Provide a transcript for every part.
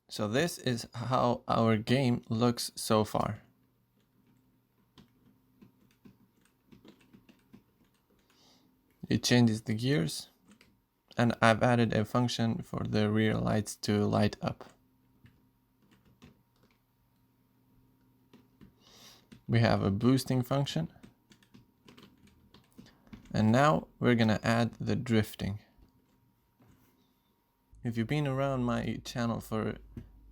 So this is how our game looks so far. It changes the gears, and I've added a function for the rear lights to light up. We have a boosting function. And now we're gonna add the drifting. If you've been around my channel for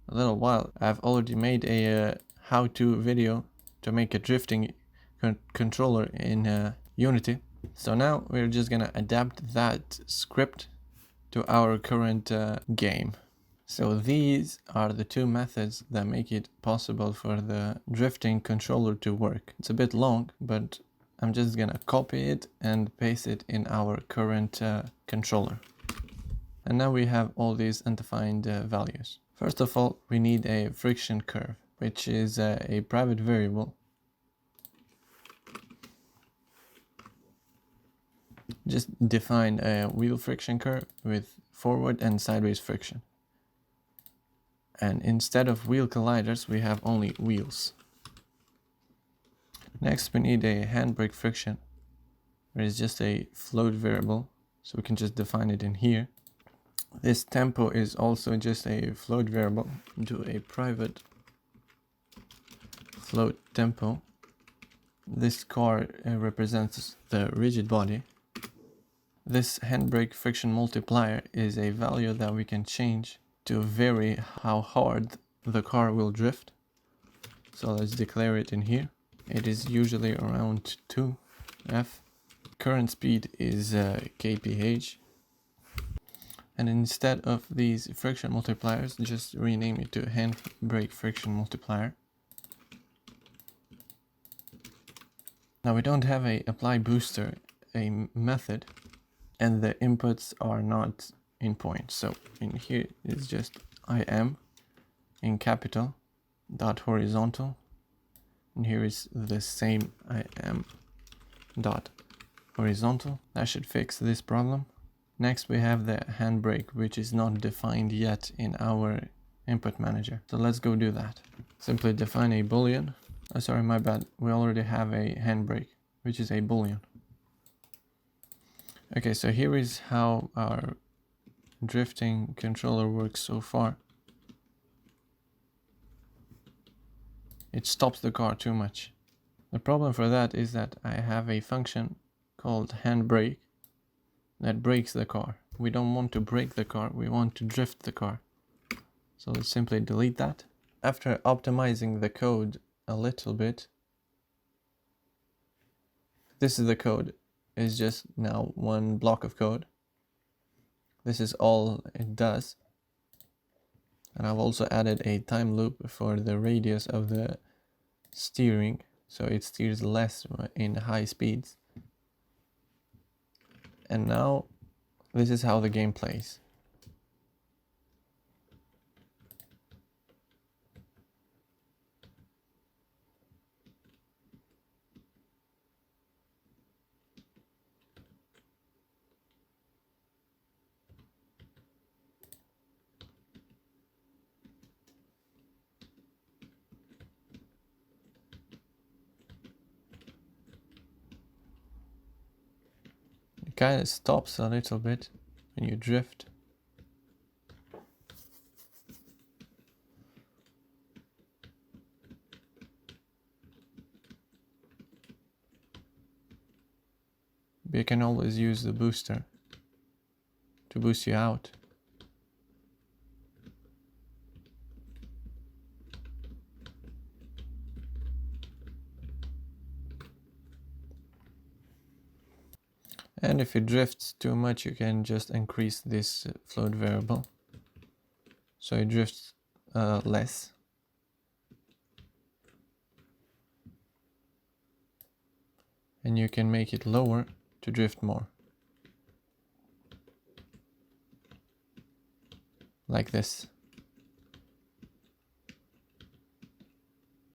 a little while, I've already made a how-to video to make a drifting controller in Unity. So now we're just gonna adapt that script to our current game. So these are the two methods that make it possible for the drifting controller to work. It's a bit long, but I'm just gonna copy it and paste it in our current controller. And now we have all these undefined values. First of all, we need a friction curve, which is a private variable. Just define a wheel friction curve with forward and sideways friction. And instead of wheel colliders, we have only wheels. Next, we need a handbrake friction, where it's just a float variable, so we can just define it in here. This tempo is also just a float variable. Do a private float tempo. This car represents the rigid body. This handbrake friction multiplier is a value that we can change to vary how hard the car will drift. So let's declare it in here. It is usually around 2F. Current speed is kph. And instead of these friction multipliers, just rename it to handbrake friction multiplier. Now we don't have a apply booster, a method, and the inputs are not in point. So in here is just im in capital dot horizontal, and here is the same im dot horizontal. That should fix this problem. Next we have the handbrake, which is not defined yet in our input manager. So let's go do that. Simply define a boolean. Oh, sorry, my bad. We already have a handbrake, which is a boolean. Okay, so here is how our drifting controller works so far. It stops the car too much. The problem for that is that I have a function called handbrake that brakes the car. We don't want to brake the car, we want to drift the car. So let's simply delete that. After optimizing the code a little bit, this is the code. It's just now one block of code. This is all it does. And I've also added a time loop for the radius of the steering, so it steers less in high speeds. And now this is how the game plays. It kind of stops a little bit when you drift. But you can always use the booster to boost you out. And if it drifts too much, you can just increase this float variable, so it drifts less. And you can make it lower to drift more. Like this.